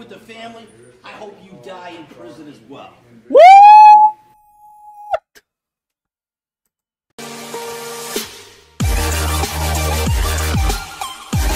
with the family. I hope you die in prison as well. What?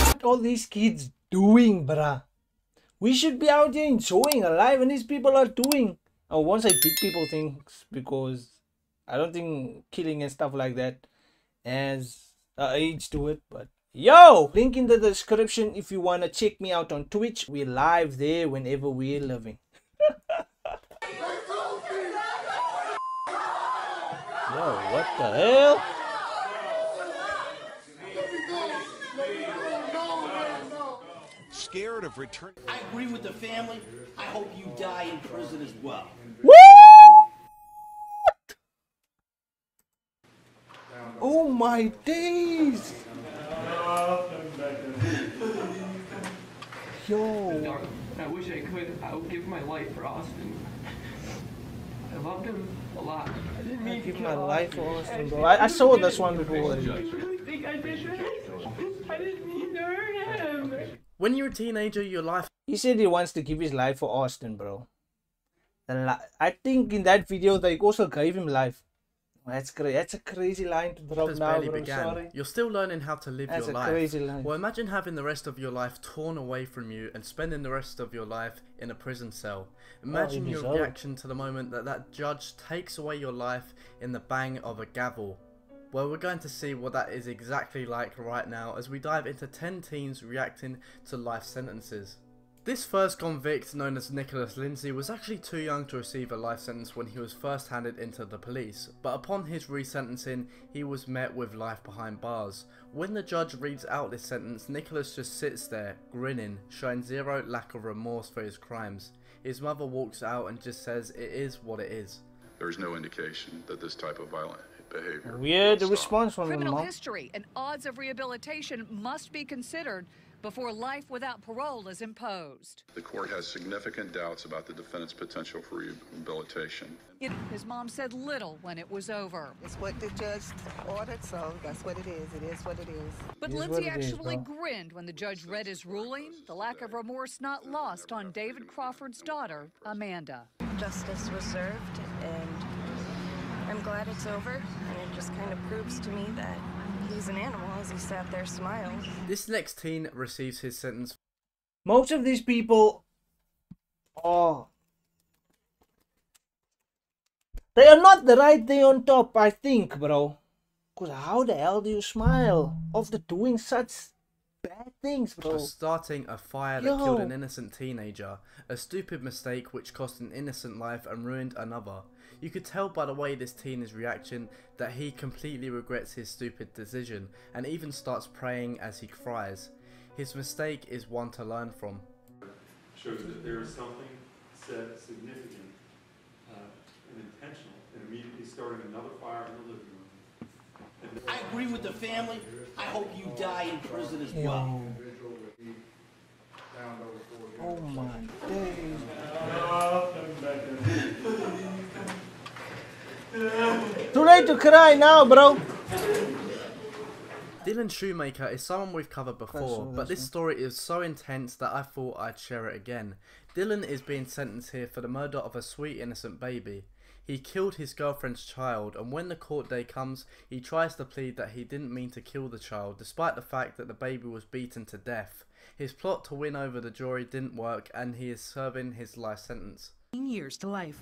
What all these kids doing, bruh? We should be out here enjoying our life, and these people are doing. I won't say big people things because I don't think killing and stuff like that has age to it. But yo, link in the description if you wanna check me out on Twitch. We're live there whenever we're living. Yo, what the hell? Scared of return. I agree with the family. I hope you die in prison as well. What? Oh my days! Yo! I wish I could. I would give my life for Austin. I loved him a lot. I didn't mean I give to my kill life for Austin. Austin, bro. I saw this one before. I really think I betrayed him. I didn't mean to hurt him. When you're a teenager, your life... He said he wants to give his life for Austin, bro. I think in that video they also gave him life. That's great. That's a crazy line to drop now, barely bro. began. Sorry. You're still learning how to live That's your a life. crazy line. Well, imagine having the rest of your life torn away from you and spending the rest of your life in a prison cell. Imagine your deserve it. reaction to the moment that judge takes away your life in the bang of a gavel. Well, we're going to see what that is exactly like right now as we dive into 10 teens reacting to life sentences. This first convict, known as Nicholas Lindsay, was actually too young to receive a life sentence when he was first handed into the police, but upon his resentencing, he was met with life behind bars. When the judge reads out this sentence, Nicholas just sits there, grinning, showing zero lack of remorse for his crimes. His mother walks out and just says it is what it is. There is no indication that this type of violent behavior. Weird will stop. response from him, Criminal mom. history and odds of rehabilitation must be considered before life without parole is imposed. The court has significant doubts about the defendant's potential for rehabilitation. His mom said little when it was over. It's what the judge ordered, so that's what it is. It is what it is. But It is Lindsay what it is, actually bro. grinned when the judge read his ruling, the lack of remorse not lost on David Crawford's daughter, Amanda. Justice was served, and I'm glad it's over, and it just kind of proves to me that he's an animal as he sat there smiling. This next teen receives his sentence. Most of these people, they are not the right thing on top, I think, bro. Cause how the hell do you smile after doing such bad things, bro? For starting a fire that Yo. killed an innocent teenager, a stupid mistake which cost an innocent life and ruined another. You could tell by the way this teen is reacting that he completely regrets his stupid decision and even starts praying as he cries. His mistake is one to learn from. Shows that there is something said significant and intentional in immediately starting another fire in the living room. I agree with the family. I hope you die in prison as well. Oh my days. Too late to cry now, bro. Dylan Shoemaker is someone we've covered before, but this story is so intense that I thought I'd share it again. Dylan is being sentenced here for the murder of a sweet innocent baby. He killed his girlfriend's child, and when the court day comes, he tries to plead that he didn't mean to kill the child, despite the fact that the baby was beaten to death. His plot to win over the jury didn't work, and he is serving his life sentence. Years to life.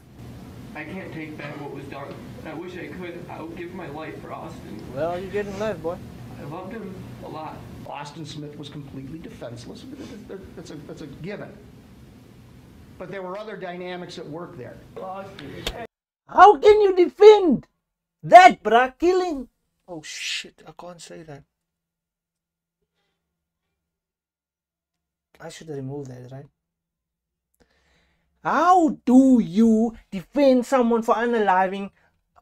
I can't take back what was done. I wish I could. I would give my life for Austin. Well, you're getting life, boy. I loved him a lot. Austin Smith was completely defenseless. That's a given. But there were other dynamics at work there. How can you defend that, bruh? Killing. Oh shit, I can't say that. I should remove that, right? How do you defend someone for unaliving a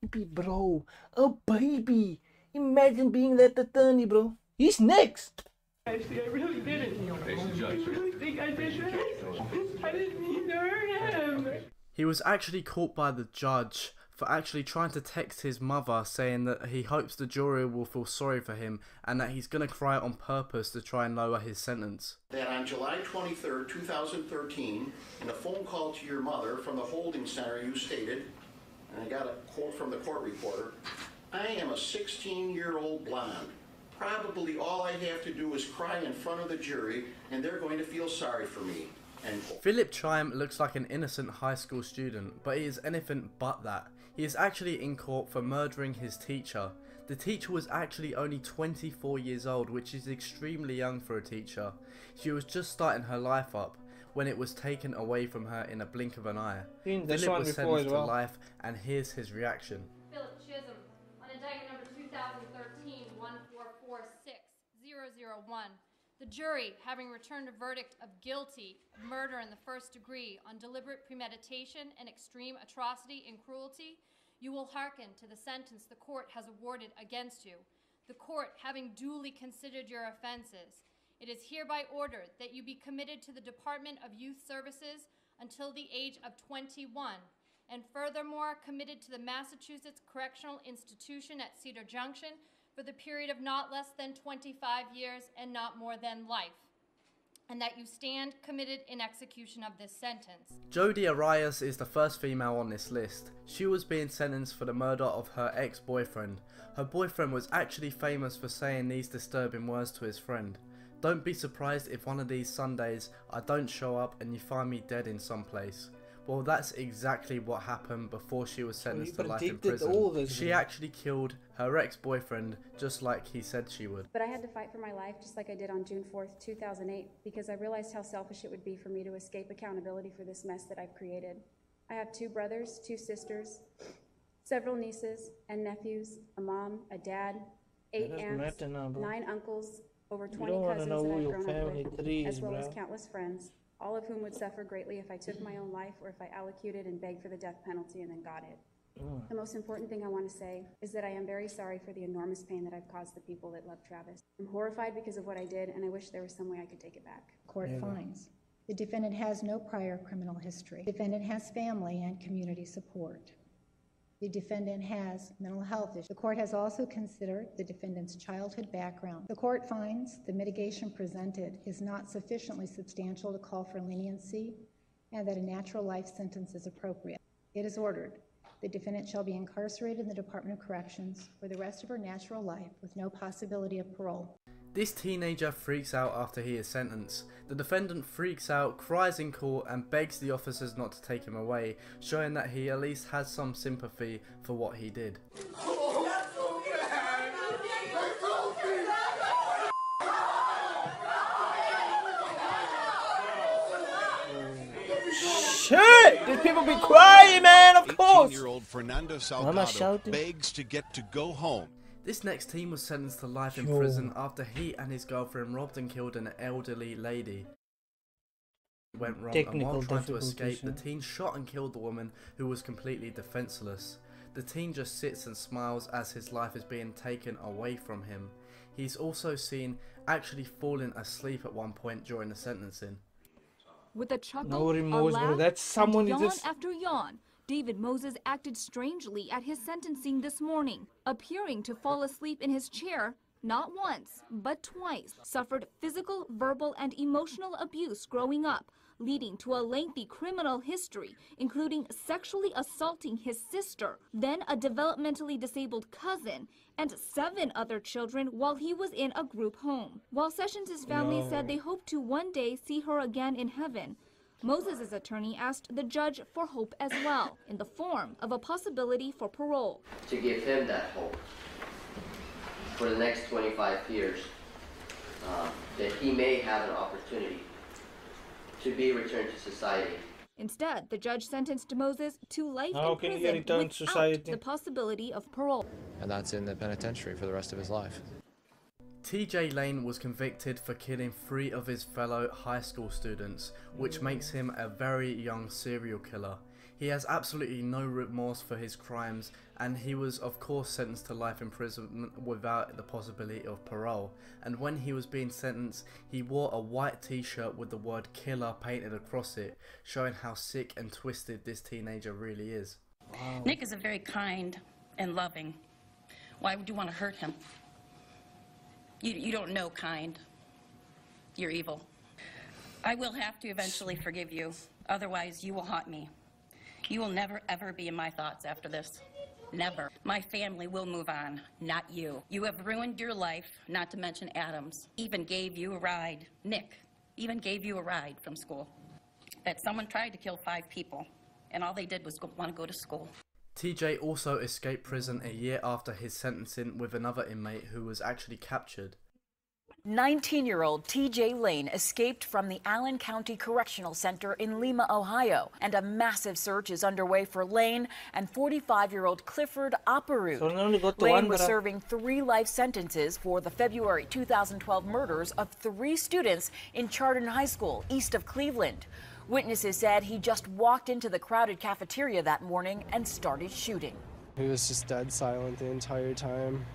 baby, bro? A baby. Imagine being that attorney, bro. He's next. Actually, I really didn't. I really think I betrayed him. I didn't mean to hurt him. He was actually caught by the judge for actually trying to text his mother saying that he hopes the jury will feel sorry for him and that he's going to cry on purpose to try and lower his sentence. That on July 23rd, 2013, in a phone call to your mother from the holding center, you stated, and I got a quote from the court reporter, "I am a 16-year-old blonde. Probably all I have to do is cry in front of the jury and they're going to feel sorry for me." Philip Chime looks like an innocent high school student, but he is anything but that. He is actually in court for murdering his teacher. The teacher was actually only 24 years old, which is extremely young for a teacher. She was just starting her life up when it was taken away from her in a blink of an eye. Philip was sentenced to life, and here's his reaction. Philip Chisholm, on indictment number 2013-1446001. The jury, having returned a verdict of guilty of murder in the first degree on deliberate premeditation and extreme atrocity and cruelty, you will hearken to the sentence the court has awarded against you. The court, having duly considered your offenses, it is hereby ordered that you be committed to the Department of Youth Services until the age of 21, and furthermore committed to the Massachusetts Correctional Institution at Cedar Junction for the period of not less than 25 years and not more than life, and that you stand committed in execution of this sentence. Jodi Arias is the first female on this list. She was being sentenced for the murder of her ex-boyfriend. Her boyfriend was actually famous for saying these disturbing words to his friend. "Don't be surprised if one of these Sundays I don't show up and you find me dead in some place." Well, that's exactly what happened before she was sentenced to life in prison. She actually killed her ex-boyfriend just like he said she would. But I had to fight for my life just like I did on June 4th, 2008, because I realized how selfish it would be for me to escape accountability for this mess that I've created. I have 2 brothers, 2 sisters, several nieces and nephews, a mom, a dad, 8 aunts, 9 uncles, over 20 cousins that I've grown up with, as well as countless friends, all of whom would suffer greatly if I took my own life or if I allocated and begged for the death penalty and then got it. The most important thing I want to say is that I am very sorry for the enormous pain that I've caused the people that love Travis. I'm horrified because of what I did, and I wish there was some way I could take it back. Court finds the defendant has no prior criminal history. The defendant has family and community support. The defendant has mental health issues. The court has also considered the defendant's childhood background. The court finds the mitigation presented is not sufficiently substantial to call for leniency and that a natural life sentence is appropriate. It is ordered the defendant shall be incarcerated in the Department of Corrections for the rest of her natural life with no possibility of parole. This teenager freaks out after he is sentenced. The defendant freaks out, cries in court and begs the officers not to take him away, showing that he at least has some sympathy for what he did. Shit! These people be crying, man, of course! 18-year-old Fernando Salgado begs to get to go home. This next teen was sentenced to life in prison after he and his girlfriend robbed and killed an elderly lady. It went wrong, and while trying to escape, the teen shot and killed the woman who was completely defenseless. The teen just sits and smiles as his life is being taken away from him. He's also seen actually falling asleep at one point during the sentencing. With a chuckle, No remorse, a laugh, bro. That's someone and who yawn just... after yawn, David Moses acted strangely at his sentencing this morning, appearing to fall asleep in his chair not once, but twice. Suffered physical, verbal, and emotional abuse growing up, leading to a lengthy criminal history, including sexually assaulting his sister, then a developmentally disabled cousin, and 7 other children while he was in a group home. While Sessions' family said they hope to one day see her again in heaven, Moses' attorney asked the judge for hope as well, in the form of a possibility for parole. To give him that hope for the next 25 years, that he may have an opportunity to be returned to society. Instead, the judge sentenced Moses to life How in can he prison return without to society? the possibility of parole. And that's in the penitentiary for the rest of his life. TJ Lane was convicted for killing 3 of his fellow high school students, which makes him a very young serial killer. He has absolutely no remorse for his crimes, and he was of course sentenced to life imprisonment without the possibility of parole. And when he was being sentenced, he wore a white t-shirt with the word killer painted across it, showing how sick and twisted this teenager really is. Wow. Nick is a very kind and loving. Why would you want to hurt him? You don't know kind. You're evil. I will have to eventually forgive you. Otherwise, you will haunt me. You will never, ever be in my thoughts after this. Never. My family will move on, not you. You have ruined your life, not to mention Adam's. Even gave you a ride. Nick even gave you a ride from school. That someone tried to kill 5 people, and all they did was want to go to school. TJ also escaped prison a year after his sentencing with another inmate who was actually captured. 19-year-old TJ Lane escaped from the Allen County Correctional Center in Lima, Ohio, and a massive search is underway for Lane and 45-year-old Clifford Aparud. Lane was serving 3 life sentences for the February 2012 murders of 3 students in Chardon High School, east of Cleveland. Witnesses said he just walked into the crowded cafeteria that morning and started shooting. He was just dead silent the entire time.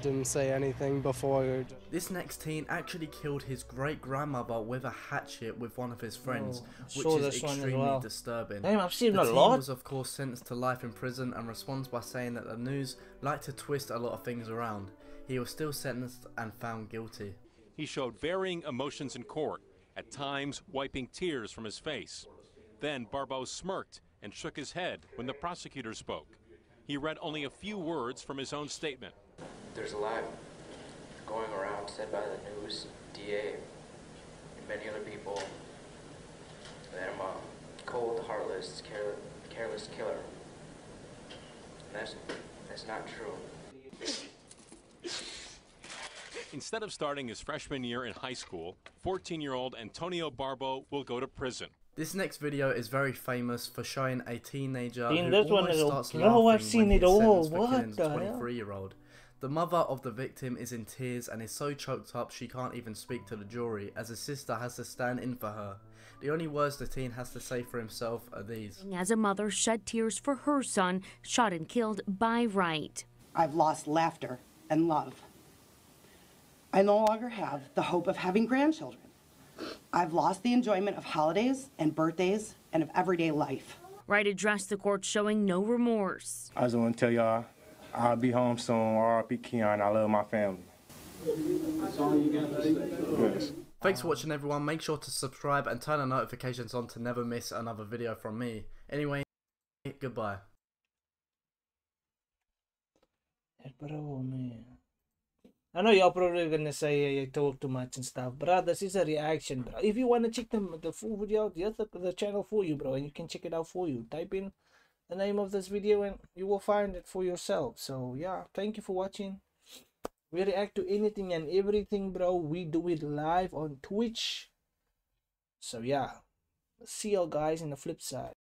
Didn't say anything before. This next teen actually killed his great-grandmother with a hatchet with one of his friends, which is extremely disturbing. Damn, I've seen the a teen lot. was of course sentenced to life in prison and responds by saying that the news like to twist a lot of things around. He was still sentenced and found guilty. He showed varying emotions in court, at times wiping tears from his face. Then Barbeau smirked and shook his head when the prosecutor spoke. He read only a few words from his own statement. There's a lot going around said by the news, DA, and many other people that I'm a cold, heartless, careless killer. And that's not true. Instead of starting his freshman year in high school, 14-year-old Antonio Barbeau will go to prison. This next video is very famous for showing a teenager who this one almost is starts no, laughing I've seen when it he's all. sentenced for What killing the a hell? 23-year-old. The mother of the victim is in tears and is so choked up she can't even speak to the jury, as his sister has to stand in for her. The only words the teen has to say for himself are these. As a mother shed tears for her son, shot and killed by Wright. I've lost laughter and love. I no longer have the hope of having grandchildren. I've lost the enjoyment of holidays and birthdays and of everyday life. Wright addressed the court showing no remorse. I just want to tell y'all, I'll be home soon. R.I.P. Keon. I love my family. That's all you got to say? Yes. Thanks for watching, everyone. Make sure to subscribe and turn the notifications on to never miss another video from me. Anyway, goodbye. Bro, man. I know you're probably gonna say I talk too much and stuff, bro. This is a reaction, bro. If you wanna check the full video out, here's the channel for you, bro, and you can check it out for you. Type in the name of this video and you will find it for yourself. So yeah, thank you for watching. We react to anything and everything, bro. We do it live on Twitch. So yeah, see y'all guys in the flip side.